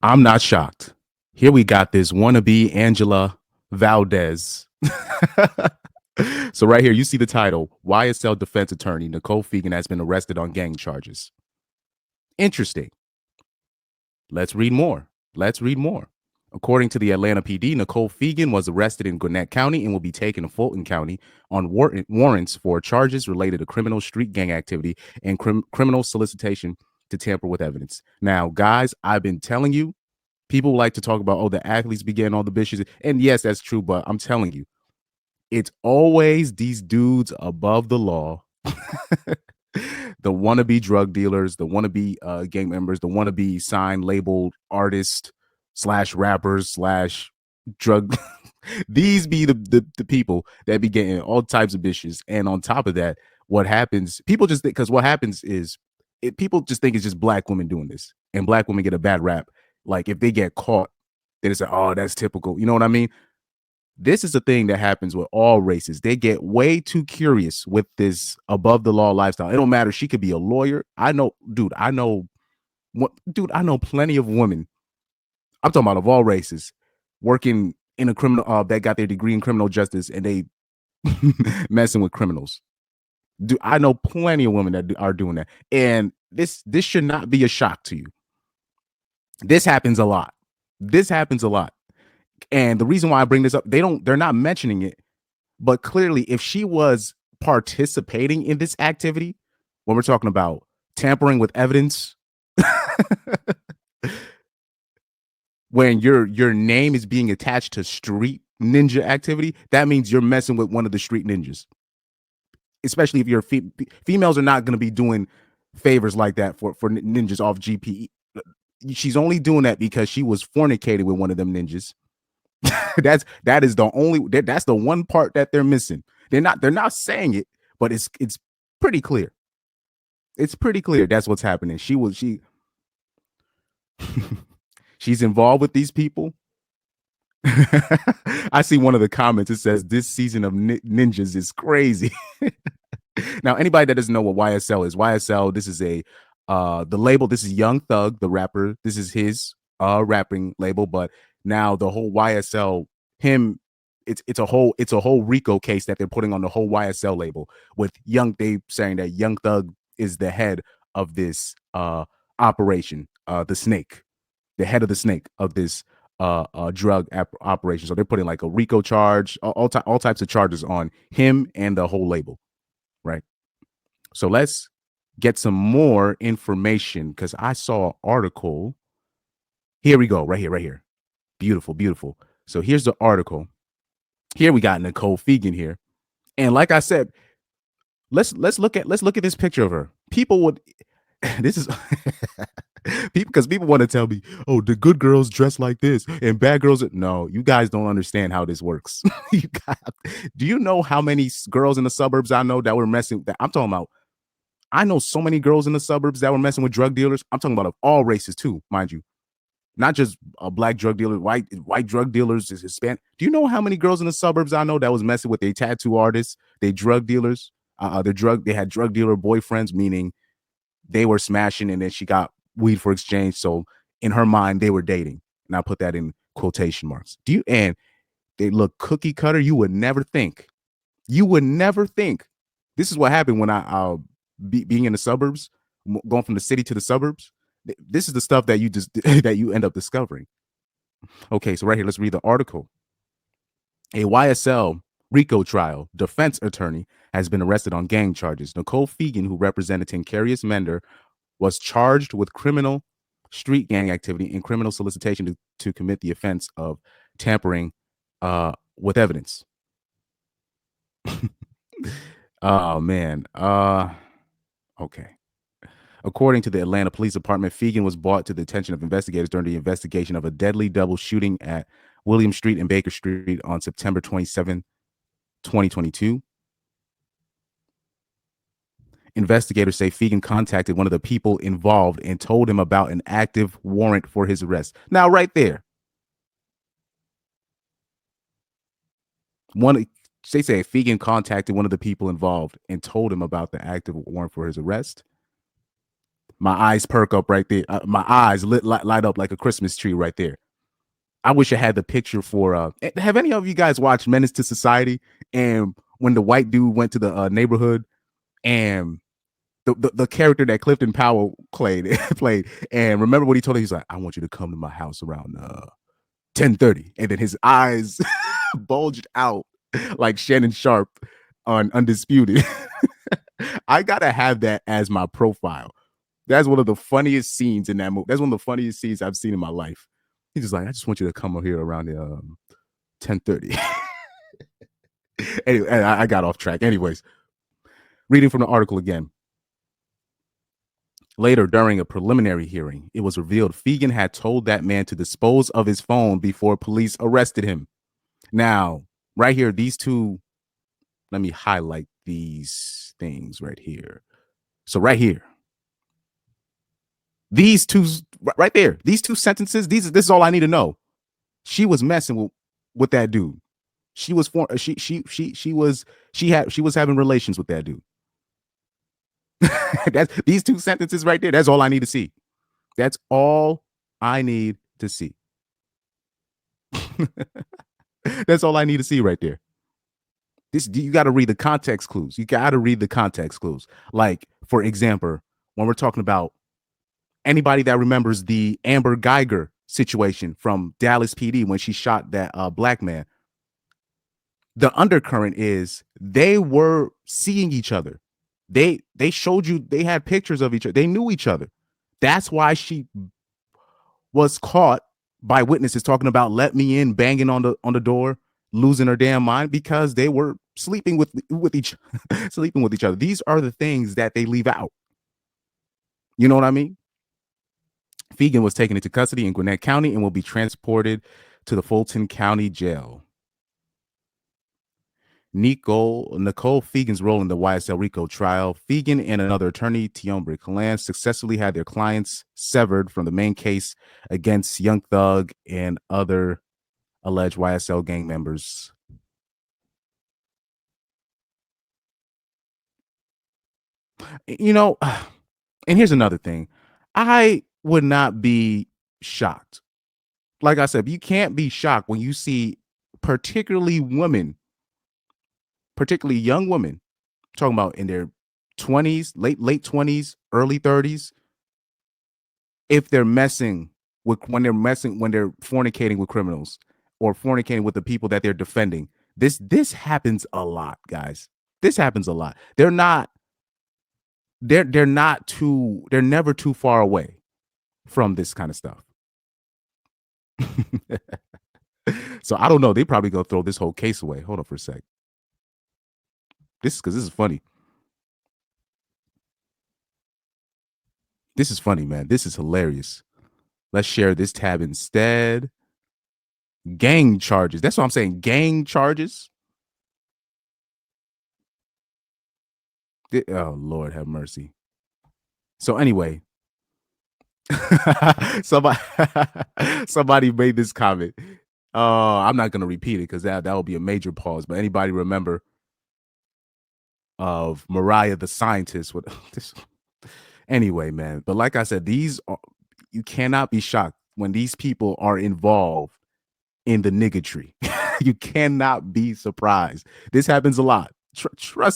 I'm not shocked. Here we got this wannabe Angela Valdez. So right here, you see the title: YSL defense attorney Nicole Fegan has been arrested on gang charges. Interesting. Let's read more. Let's read more. According to the Atlanta PD, Nicole Fegan was arrested in Gwinnett County and will be taken to Fulton County on warrants for charges related to criminal street gang activity and criminal solicitation to tamper with evidence. Now, guys, I've been telling you, people like to talk about, oh, the athletes be getting all the bitches. And yes, that's true, but I'm telling you, it's always these dudes above the law, the wannabe drug dealers, the wannabe gang members, the wannabe sign labeled artist slash rappers slash drug. These be the people that be getting all types of bitches. And on top of that, what happens, people just think, because what happens is people just think it's just black women doing this, and black women get a bad rap. Like if they get caught, they just say, oh, that's typical. You know what I mean? This is a thing that happens with all races. They get way too curious with this above the law lifestyle. It don't matter. She could be a lawyer. I know, dude. I know what, dude. I know plenty of women. I'm talking about of all races, working in a criminal that got their degree in criminal justice, and they messing with criminals. Dude, I know plenty of women that are doing that, and this should not be a shock to you. This happens a lot. This happens a lot. And the reason why I bring this up, they're not mentioning it, but clearly, if she was participating in this activity, when we're talking about tampering with evidence, when your name is being attached to street ninja activity, that means you're messing with one of the street ninjas. Especially if you're females are not going to be doing favors like that for ninjas off GPE. She's only doing that because she was fornicated with one of them ninjas. That's the one part that they're missing. They're not saying it, but it's pretty clear. It's pretty clear that's what's happening. She's involved with these people. I see one of the comments. It says this season of ninjas is crazy. Now, anybody that doesn't know what YSL is, YSL, this is a the label. This is Young Thug, the rapper. This is his rapping label, but now the whole YSL, him, it's a whole RICO case that they're putting on the whole YSL label with they saying that Young Thug is the head of this operation, the snake, the head of the snake of this drug operation. So they're putting like a RICO charge, all types of charges on him and the whole label, right? So let's get some more information because I saw an article. Here we go, right here, right here. Beautiful, beautiful. So here's the article. Here we got Nicole Fegan here, and like I said, let's look at this picture of her. People would this is people, because people want to tell me, oh, the good girls dress like this and bad girls. No, you guys don't understand how this works. Do you know how many girls in the suburbs I know that were messing? That I'm talking about. I know so many girls in the suburbs that were messing with drug dealers. I'm talking about of all races too, mind you. Not just a black drug dealer, white drug dealers, Hispanic. Do you know how many girls in the suburbs I know that was messing with their tattoo artists, they drug dealers, they had drug dealer boyfriends, meaning they were smashing and then she got weed for exchange. So in her mind, they were dating. And I put that in quotation marks. And they look cookie cutter. You would never think. You would never think. This is what happened when being in the suburbs, going from the city to the suburbs. This is the stuff that you just that you end up discovering. Okay, so right here, let's read the article. A YSL RICO trial defense attorney has been arrested on gang charges. Nicole Fegan, who represented Tincarius Mender, was charged with criminal street gang activity and criminal solicitation to commit the offense of tampering with evidence. Oh man. Okay. According to the Atlanta Police Department, Fegan was brought to the attention of investigators during the investigation of a deadly double shooting at William Street and Baker Street on September 27, 2022. Investigators say Fegan contacted one of the people involved and told him about an active warrant for his arrest. Now, right there, they say Fegan contacted one of the people involved and told him about the active warrant for his arrest. My eyes perk up right there. My eyes light up like a Christmas tree right there. I wish I had the picture for. Have any of you guys watched Menace to Society? And when the white dude went to the neighborhood, and the character that Clifton Powell played, and remember what he told him? He's like, "I want you to come to my house around 10:30," and then his eyes bulged out like Shannon Sharp on Undisputed. I gotta have that as my profile. That's one of the funniest scenes in that movie. That's one of the funniest scenes I've seen in my life. He's just like, I just want you to come over here around 10:30. Anyway, I got off track. Anyways, reading from the article again. Later, during a preliminary hearing, it was revealed Fegan had told that man to dispose of his phone before police arrested him. Now, right here, these two, let me highlight these things right here. So right here, these two, right there, these two sentences, this is all I need to know. She was messing with that dude. She was having relations with that dude. That's these two sentences right there. That's all I need to see. That's all I need to see. That's all I need to see right there. This you got to read the context clues. You got to read the context clues. Like, for example, when we're talking about anybody that remembers the Amber Geiger situation from Dallas PD when she shot that black man, the undercurrent is they were seeing each other. They showed you, they had pictures of each other. They knew each other. That's why she was caught by witnesses talking about let me in, banging on the door, losing her damn mind, because they were sleeping with each sleeping with each other. These are the things that they leave out. You know what I mean? Fegan was taken into custody in Gwinnett County and will be transported to the Fulton County Jail. Nicole Fegan's role in the YSL RICO trial. Fegan and another attorney, Tiombre Calan, successfully had their clients severed from the main case against Young Thug and other alleged YSL gang members. You know, and here's another thing. I would not be shocked. Like I said, you can't be shocked when you see particularly young women, talking about in their 20s, late 20s, early 30s, if they're when they're fornicating with criminals or fornicating with the people that they're defending. This happens a lot, guys. This happens a lot. They're never too far away from this kind of stuff. So I don't know. They probably go throw this whole case away. Hold on for a sec. This is funny. This is funny, man. This is hilarious. Let's share this tab instead. Gang charges. That's what I'm saying. Gang charges. Oh, Lord have mercy. So anyway, somebody made this comment. I'm not going to repeat it because that will be a major pause. But anybody remember of Mariah the Scientist? With this? Anyway, man. But like I said, you cannot be shocked when these people are involved in the niggatry. You cannot be surprised. This happens a lot. Trust